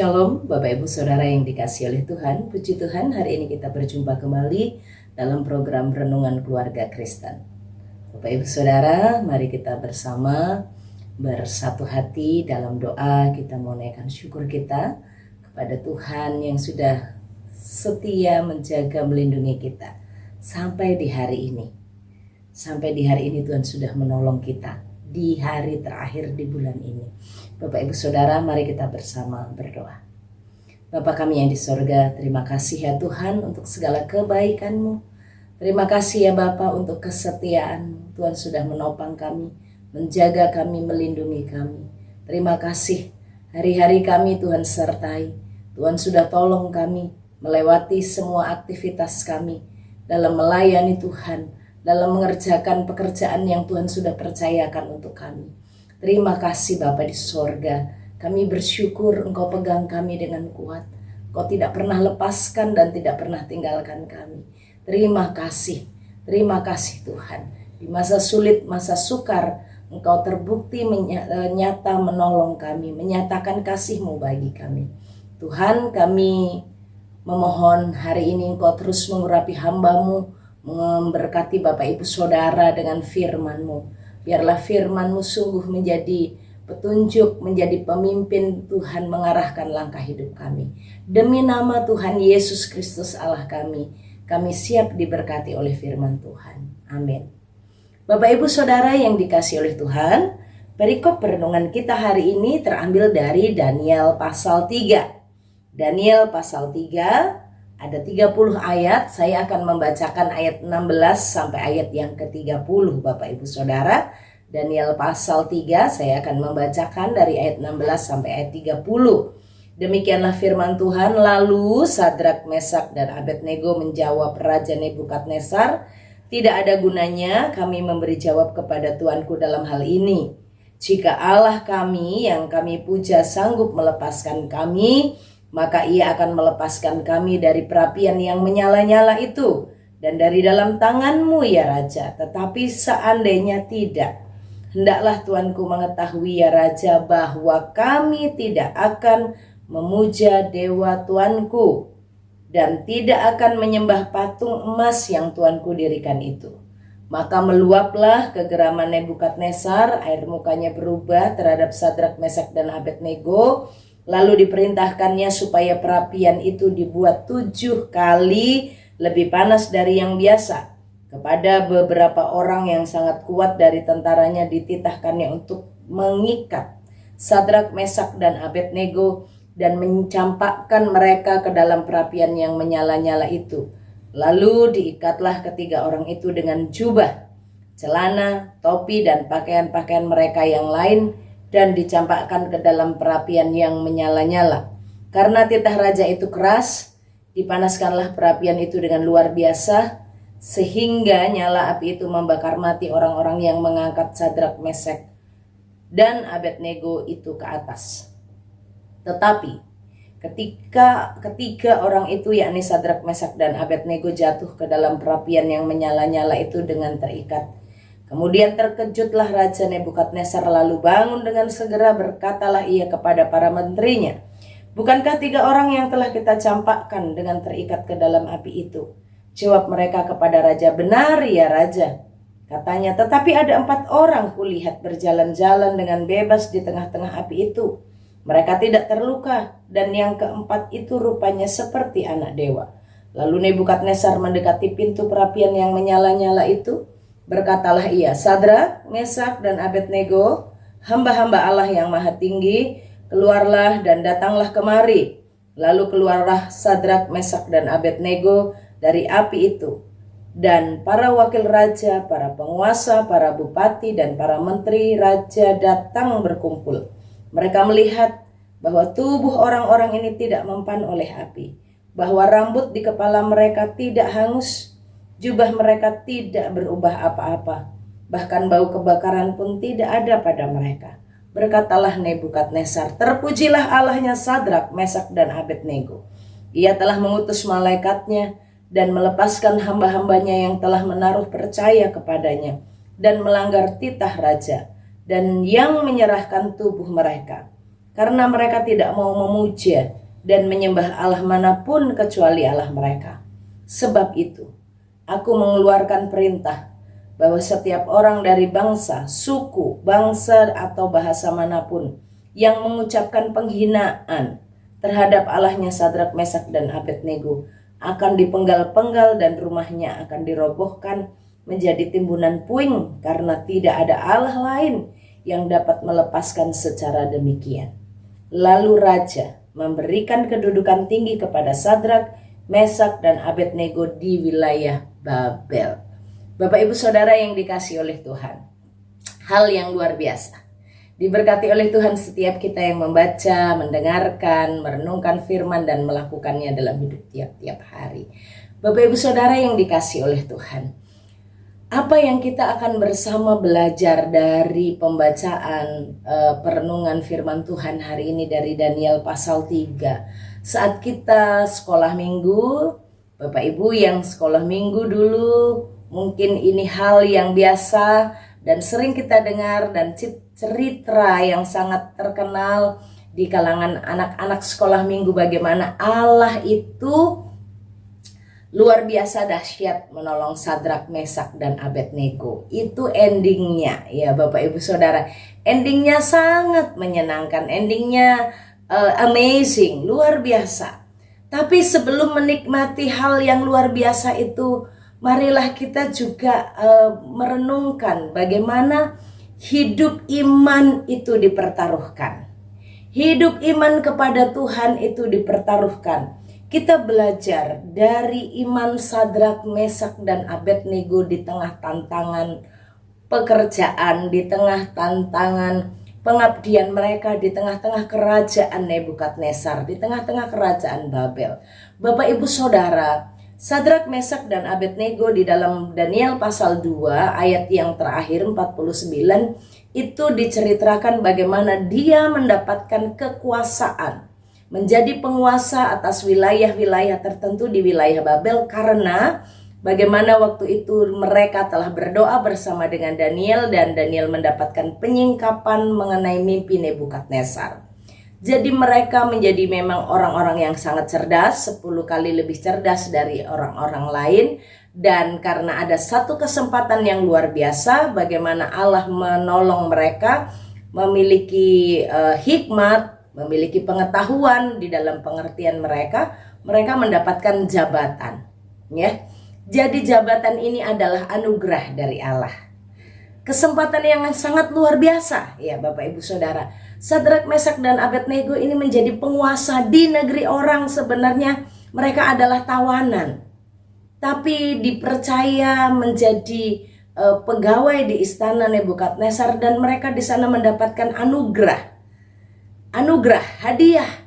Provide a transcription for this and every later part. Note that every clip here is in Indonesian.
Shalom Bapak Ibu Saudara yang dikasihi oleh Tuhan. Puji Tuhan, hari ini kita berjumpa kembali dalam program Renungan Keluarga Kristen. Bapak Ibu Saudara, mari kita bersama bersatu hati dalam doa. Kita mau naikkan syukur kita kepada Tuhan yang sudah setia menjaga melindungi kita sampai di hari ini. Sampai di hari ini Tuhan sudah menolong kita di hari terakhir di bulan ini. Bapak Ibu Saudara, mari kita bersama berdoa. Bapa kami yang di sorga, terima kasih ya Tuhan untuk segala kebaikan-Mu. Terima kasih ya Bapa untuk kesetiaan-Mu. Tuhan sudah menopang kami, menjaga kami, melindungi kami. Terima kasih hari-hari kami Tuhan sertai. Tuhan sudah tolong kami melewati semua aktivitas kami dalam melayani Tuhan, dalam mengerjakan pekerjaan yang Tuhan sudah percayakan untuk kami. Terima kasih Bapa di sorga. Kami bersyukur Engkau pegang kami dengan kuat. Engkau tidak pernah lepaskan dan tidak pernah tinggalkan kami. Terima kasih Tuhan. Di masa sulit, masa sukar, Engkau terbukti nyata menolong kami, menyatakan kasih-Mu bagi kami. Tuhan, kami memohon hari ini Engkau terus mengurapi hamba-Mu, memberkati Bapak Ibu Saudara dengan firman-Mu. Biarlah firman-Mu sungguh menjadi petunjuk, menjadi pemimpin Tuhan, mengarahkan langkah hidup kami. Demi nama Tuhan Yesus Kristus Allah kami siap diberkati oleh firman Tuhan. Amin. Bapak Ibu Saudara yang dikasihi oleh Tuhan, perikop perenungan kita hari ini terambil dari Daniel pasal 3. Daniel pasal 3 ada 30 ayat. Saya akan membacakan ayat 16 sampai ayat yang ke-30 Bapak Ibu Saudara. Daniel pasal 3 saya akan membacakan dari ayat 16 sampai ayat 30. Demikianlah firman Tuhan. Lalu Sadrak, Mesak dan Abednego menjawab Raja Nebukadnezar, "Tidak ada gunanya kami memberi jawab kepada Tuanku dalam hal ini. Jika Allah kami yang kami puja sanggup melepaskan kami, maka Ia akan melepaskan kami dari perapian yang menyala-nyala itu dan dari dalam tangan-Mu ya Raja. Tetapi seandainya tidak, hendaklah Tuanku mengetahui ya Raja bahwa kami tidak akan memuja dewa Tuanku dan tidak akan menyembah patung emas yang Tuanku dirikan itu." Maka meluaplah kegeraman Nebukadnezar, air mukanya berubah terhadap Sadrak, Mesak dan Abednego. Lalu diperintahkannya supaya perapian itu dibuat 7 kali lebih panas dari yang biasa. Kepada beberapa orang yang sangat kuat dari tentaranya dititahkannya untuk mengikat Sadrak, Mesak dan Abednego dan mencampakkan mereka ke dalam perapian yang menyala-nyala itu. Lalu diikatlah ketiga orang itu dengan jubah, celana, topi dan pakaian-pakaian mereka yang lain, dan dicampakkan ke dalam perapian yang menyala-nyala. Karena titah raja itu keras, dipanaskanlah perapian itu dengan luar biasa, sehingga nyala api itu membakar mati orang-orang yang mengangkat Sadrak, Mesak dan Abednego itu ke atas. Tetapi ketika ketiga orang itu, yakni Sadrak, Mesak dan Abednego, jatuh ke dalam perapian yang menyala-nyala itu dengan terikat, kemudian terkejutlah Raja Nebukadnezar, lalu bangun dengan segera, berkatalah ia kepada para menterinya, "Bukankah 3 orang yang telah kita campakkan dengan terikat ke dalam api itu?" Jawab mereka kepada raja, "Benar ya Raja." Katanya, "Tetapi ada 4 orang kulihat berjalan-jalan dengan bebas di tengah-tengah api itu. Mereka tidak terluka, dan yang keempat itu rupanya seperti anak dewa." Lalu Nebukadnezar mendekati pintu perapian yang menyala-nyala itu. Berkatalah ia, "Sadrak, Mesak dan Abednego, hamba-hamba Allah yang maha tinggi, keluarlah dan datanglah kemari." Lalu keluarlah Sadrak, Mesak dan Abednego dari api itu. Dan para wakil raja, para penguasa, para bupati dan para menteri raja datang berkumpul. Mereka melihat bahwa tubuh orang-orang ini tidak mempan oleh api, bahwa rambut di kepala mereka tidak hangus, jubah mereka tidak berubah apa-apa, bahkan bau kebakaran pun tidak ada pada mereka. Berkatalah Nebukadnezar, "Terpujilah Allahnya Sadrak, Mesak dan Abednego. Ia telah mengutus malaikatnya dan melepaskan hamba-hambanya yang telah menaruh percaya kepadanya dan melanggar titah raja, dan yang menyerahkan tubuh mereka karena mereka tidak mau memuja dan menyembah Allah manapun kecuali Allah mereka. Sebab itu, aku mengeluarkan perintah bahwa setiap orang dari bangsa, suku, bangsa atau bahasa manapun yang mengucapkan penghinaan terhadap Allahnya Sadrak, Mesak, dan Abednego akan dipenggal-penggal dan rumahnya akan dirobohkan menjadi timbunan puing, karena tidak ada Allah lain yang dapat melepaskan secara demikian. Lalu raja memberikan kedudukan tinggi kepada Sadrak, Mesak, dan Abednego di wilayah Babel. Bapak Ibu Saudara yang dikasihi oleh Tuhan, hal yang luar biasa diberkati oleh Tuhan setiap kita yang membaca, mendengarkan, merenungkan firman dan melakukannya dalam hidup tiap-tiap hari. Bapak Ibu Saudara yang dikasihi oleh Tuhan, apa yang kita akan bersama belajar dari pembacaan perenungan firman Tuhan hari ini dari Daniel pasal 3. Saat kita sekolah minggu, Bapak Ibu yang sekolah minggu dulu, mungkin ini hal yang biasa dan sering kita dengar, dan cerita yang sangat terkenal di kalangan anak-anak sekolah minggu bagaimana Allah itu luar biasa dahsyat menolong Sadrak, Mesak, dan Abednego. Itu endingnya ya Bapak Ibu Saudara. Endingnya sangat menyenangkan, endingnya amazing, luar biasa. Tapi sebelum menikmati hal yang luar biasa itu, marilah kita juga merenungkan bagaimana hidup iman itu dipertaruhkan. Hidup iman kepada Tuhan itu dipertaruhkan. Kita belajar dari iman Sadrak, Mesak, dan Abednego di tengah tantangan pekerjaan, di tengah tantangan pengabdian mereka, di tengah-tengah kerajaan Nebukadnezar, di tengah-tengah kerajaan Babel. Bapak Ibu Saudara, Sadrak, Mesak, dan Abednego di dalam Daniel pasal 2 ayat yang terakhir 49 itu diceritakan bagaimana dia mendapatkan kekuasaan menjadi penguasa atas wilayah-wilayah tertentu di wilayah Babel, karena bagaimana waktu itu mereka telah berdoa bersama dengan Daniel dan Daniel mendapatkan penyingkapan mengenai mimpi Nebukadnezar. Jadi mereka menjadi memang orang-orang yang sangat cerdas, 10 kali lebih cerdas dari orang-orang lain. Dan karena ada satu kesempatan yang luar biasa, bagaimana Allah menolong mereka memiliki hikmat, memiliki pengetahuan di dalam pengertian mereka mendapatkan jabatan, ya. Jadi jabatan ini adalah anugerah dari Allah. Kesempatan yang sangat luar biasa, ya Bapak Ibu Saudara. Sadrak, Mesak, dan Abednego ini menjadi penguasa di negeri orang. Sebenarnya mereka adalah tawanan, tapi dipercaya menjadi pegawai di istana Nebukadnezar, dan mereka di sana mendapatkan anugerah, hadiah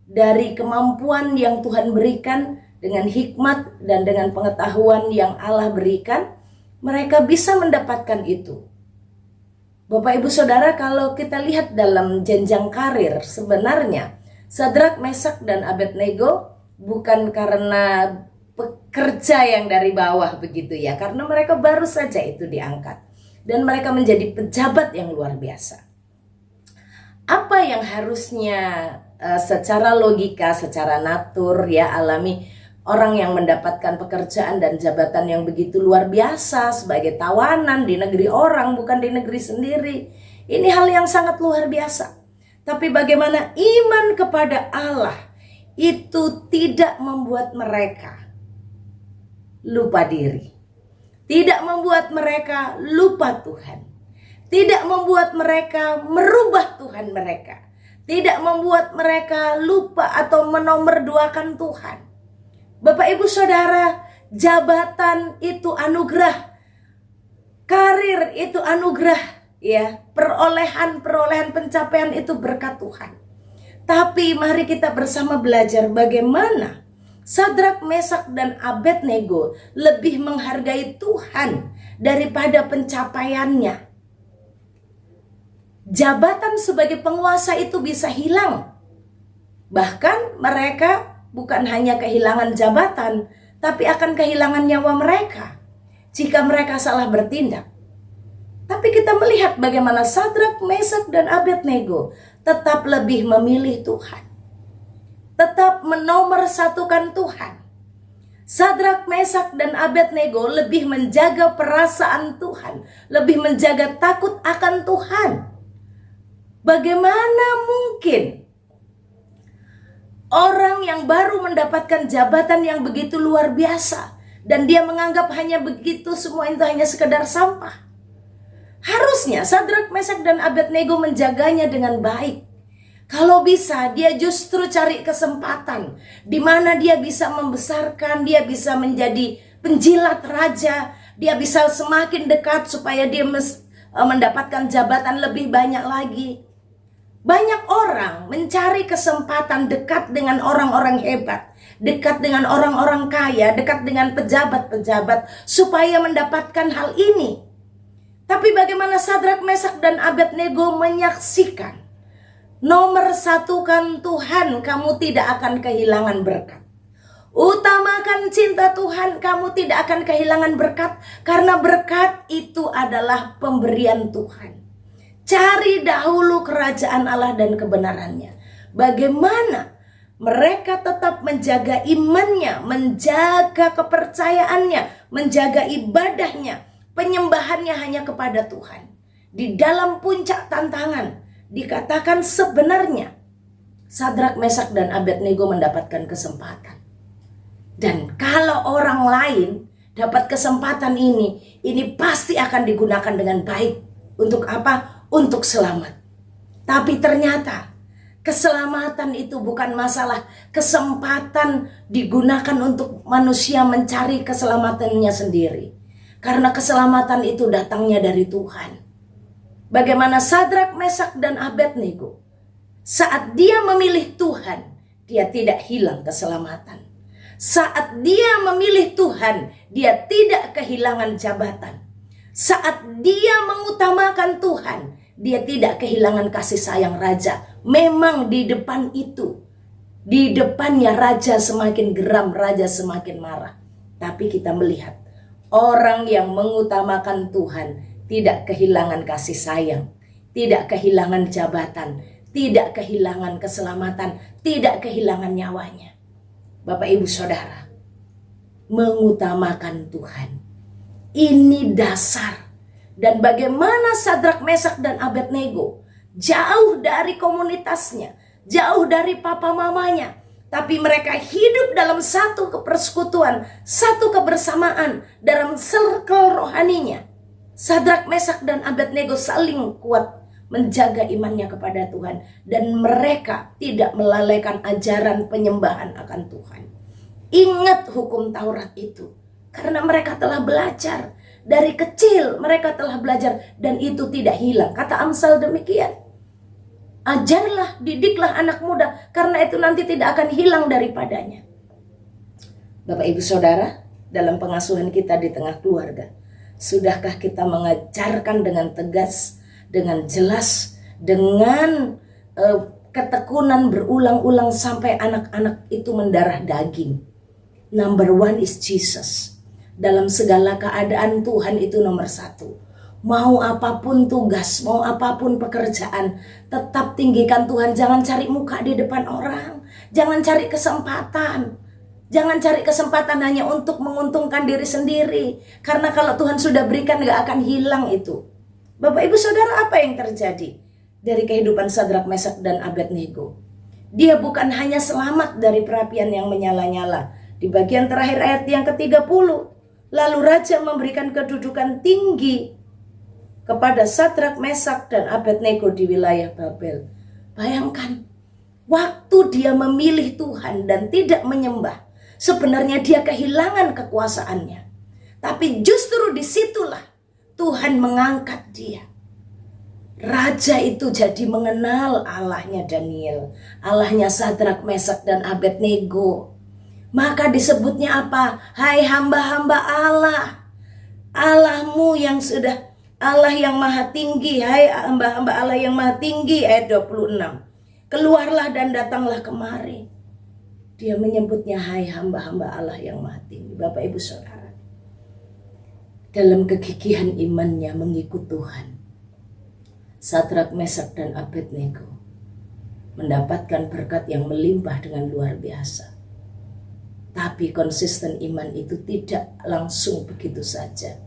dari kemampuan yang Tuhan berikan, dengan hikmat dan dengan pengetahuan yang Allah berikan. Mereka bisa mendapatkan itu. Bapak Ibu Saudara, kalau kita lihat dalam jenjang karir, sebenarnya Sadrak, Mesak, dan Abednego bukan karena pekerja yang dari bawah begitu ya, karena mereka baru saja itu diangkat dan mereka menjadi pejabat yang luar biasa. Apa yang harusnya secara logika, secara natur ya alami, orang yang mendapatkan pekerjaan dan jabatan yang begitu luar biasa sebagai tawanan di negeri orang, bukan di negeri sendiri. Ini hal yang sangat luar biasa. Tapi bagaimana iman kepada Allah itu tidak membuat mereka lupa diri, tidak membuat mereka lupa Tuhan, tidak membuat mereka merubah Tuhan mereka, tidak membuat mereka lupa atau menomorduakan Tuhan. Bapak Ibu Saudara, jabatan itu anugerah, karir itu anugerah, ya, perolehan pencapaian itu berkat Tuhan. Tapi mari kita bersama belajar bagaimana Sadrak, Mesak, dan Abednego lebih menghargai Tuhan daripada pencapaiannya. Jabatan sebagai penguasa itu bisa hilang. Bahkan mereka bukan hanya kehilangan jabatan, tapi akan kehilangan nyawa mereka jika mereka salah bertindak. Tapi kita melihat bagaimana Sadrak, Mesak, dan Abednego tetap lebih memilih Tuhan, tetap menomorsatukan Tuhan. Sadrak, Mesak, dan Abednego lebih menjaga perasaan Tuhan, lebih menjaga takut akan Tuhan. Bagaimana mungkin orang yang baru mendapatkan jabatan yang begitu luar biasa dan dia menganggap hanya begitu, semua itu hanya sekedar sampah? Harusnya Sadrak, Mesak, dan Abednego menjaganya dengan baik. Kalau bisa, dia justru cari kesempatan di mana dia bisa membesarkan, dia bisa menjadi penjilat raja, dia bisa semakin dekat supaya dia mendapatkan jabatan lebih banyak lagi. Banyak orang mencari kesempatan dekat dengan orang-orang hebat, dekat dengan orang-orang kaya, dekat dengan pejabat-pejabat supaya mendapatkan hal ini. Tapi bagaimana Sadrak, Mesak, dan Abednego menyaksikan? Nomor satukan Tuhan, kamu tidak akan kehilangan berkat. Utamakan cinta Tuhan, kamu tidak akan kehilangan berkat. Karena berkat itu adalah pemberian Tuhan. Cari dahulu kerajaan Allah dan kebenarannya. Bagaimana mereka tetap menjaga imannya, menjaga kepercayaannya, menjaga ibadahnya, penyembahannya hanya kepada Tuhan. Di dalam puncak tantangan dikatakan sebenarnya Sadrak, Mesak, dan Abednego mendapatkan kesempatan. Dan kalau orang lain dapat kesempatan ini pasti akan digunakan dengan baik. Untuk apa? Untuk selamat. Tapi ternyata keselamatan itu bukan masalah. Kesempatan digunakan untuk manusia mencari keselamatannya sendiri. Karena keselamatan itu datangnya dari Tuhan. Bagaimana Sadrak, Mesak, dan Abednego, saat dia memilih Tuhan, dia tidak hilang keselamatan. Saat dia memilih Tuhan, dia tidak kehilangan jabatan. Saat dia mengutamakan Tuhan, dia tidak kehilangan kasih sayang raja. Memang di depan itu, di depannya raja semakin geram, raja semakin marah. Tapi kita melihat orang yang mengutamakan Tuhan tidak kehilangan kasih sayang, tidak kehilangan jabatan, tidak kehilangan keselamatan, tidak kehilangan nyawanya. Bapak, Ibu, Saudara, mengutamakan Tuhan, ini dasar. Dan bagaimana Sadrak, Mesak, dan Abednego jauh dari komunitasnya, jauh dari papa mamanya, tapi mereka hidup dalam satu kepersekutuan, satu kebersamaan dalam circle rohaninya. Sadrak, Mesak, dan Abednego saling kuat menjaga imannya kepada Tuhan. Dan mereka tidak melalaikan ajaran penyembahan akan Tuhan. Ingat hukum Taurat itu. Karena mereka telah belajar. Dari kecil mereka telah belajar. Dan itu tidak hilang. Kata Amsal demikian. Ajarlah, didiklah anak muda. Karena itu nanti tidak akan hilang daripadanya. Bapak, Ibu, Saudara, dalam pengasuhan kita di tengah keluarga, sudahkah kita mengajarkan dengan tegas, dengan jelas, dengan ketekunan berulang-ulang sampai anak-anak itu mendarah daging? Number one is Jesus. Dalam segala keadaan Tuhan itu nomor satu. Mau apapun tugas, mau apapun pekerjaan, tetap tinggikan Tuhan. Jangan cari muka di depan orang. Jangan cari kesempatan. Jangan cari kesempatan hanya untuk menguntungkan diri sendiri. Karena kalau Tuhan sudah berikan gak akan hilang itu. Bapak, Ibu, Saudara, apa yang terjadi dari kehidupan Sadrak, Mesak, dan Abednego? Dia bukan hanya selamat dari perapian yang menyala-nyala. Di bagian terakhir ayat yang ke-30. Lalu raja memberikan kedudukan tinggi kepada Sadrak, Mesak, dan Abednego di wilayah Babel. Bayangkan, waktu dia memilih Tuhan dan tidak menyembah, sebenarnya dia kehilangan kekuasaannya. Tapi justru disitulah Tuhan mengangkat dia. Raja itu jadi mengenal Allahnya Daniel, Allahnya Sadrak, Mesak, dan Abednego. Maka disebutnya apa? Hai hamba-hamba Allah, Allahmu yang sudah, Allah yang maha tinggi. Hai hamba-hamba Allah yang maha tinggi. Ayat 26. Keluarlah dan datanglah kemari. Dia menyebutnya hai hamba-hamba Allah yang maha tinggi. Bapak, Ibu, Saudara, dalam kegigihan imannya mengikut Tuhan, Sadrak, Mesak, dan Abednego mendapatkan berkat yang melimpah dengan luar biasa. Tapi konsisten iman itu tidak langsung begitu saja.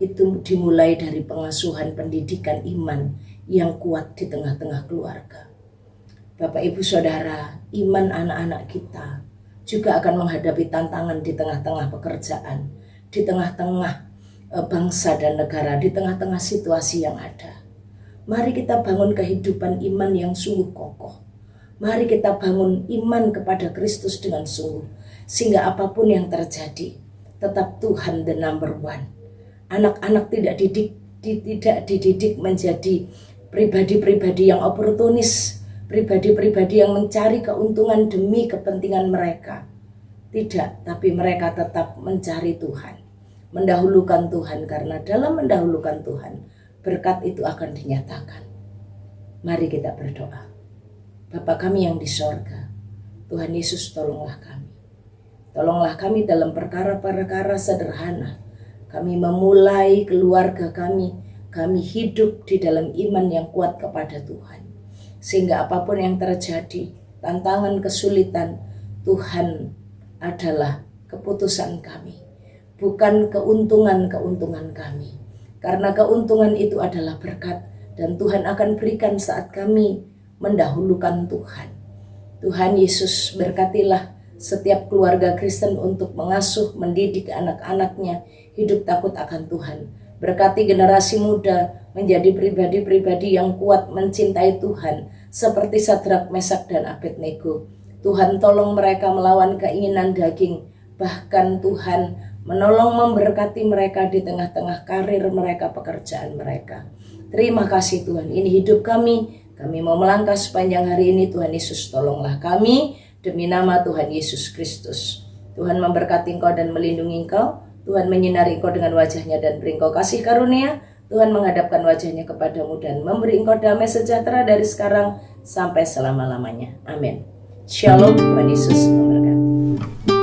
Itu dimulai dari pengasuhan pendidikan iman yang kuat di tengah-tengah keluarga. Bapak Ibu Saudara, iman anak-anak kita juga akan menghadapi tantangan di tengah-tengah pekerjaan, di tengah-tengah bangsa dan negara, di tengah-tengah situasi yang ada. Mari kita bangun kehidupan iman yang sungguh kokoh. Mari kita bangun iman kepada Kristus dengan sungguh, sehingga apapun yang terjadi, tetap Tuhan the number one. Anak-anak tidak dididik menjadi pribadi-pribadi yang oportunis, pribadi-pribadi yang mencari keuntungan demi kepentingan mereka. Tidak, tapi mereka tetap mencari Tuhan, mendahulukan Tuhan, karena dalam mendahulukan Tuhan, berkat itu akan dinyatakan. Mari kita berdoa. Bapa kami yang di sorga, Tuhan Yesus, tolonglah kami. Tolonglah kami dalam perkara-perkara sederhana. Kami memulai keluarga kami hidup di dalam iman yang kuat kepada Tuhan. Sehingga apapun yang terjadi, tantangan, kesulitan, Tuhan adalah keputusan kami, bukan keuntungan kami. Karena keuntungan itu adalah berkat, dan Tuhan akan berikan saat kami mendahulukan Tuhan. Tuhan Yesus, berkatilah setiap keluarga Kristen untuk mengasuh, mendidik anak-anaknya hidup takut akan Tuhan. Berkati generasi muda menjadi pribadi-pribadi yang kuat mencintai Tuhan, seperti Sadrak, Mesak, dan Abednego. Tuhan tolong mereka melawan keinginan daging, bahkan Tuhan menolong memberkati mereka di tengah-tengah karir mereka, pekerjaan mereka. Terima kasih Tuhan, ini hidup kami mau melangkah sepanjang hari ini. Tuhan Yesus, tolonglah kami demi nama Tuhan Yesus Kristus. Tuhan memberkati engkau dan melindungi engkau. Tuhan menyinari engkau dengan wajahnya dan beri engkau kasih karunia. Tuhan menghadapkan wajahnya kepadamu dan memberi engkau damai sejahtera dari sekarang sampai selama-lamanya. Amin. Shalom, Tuhan Yesus memberkati.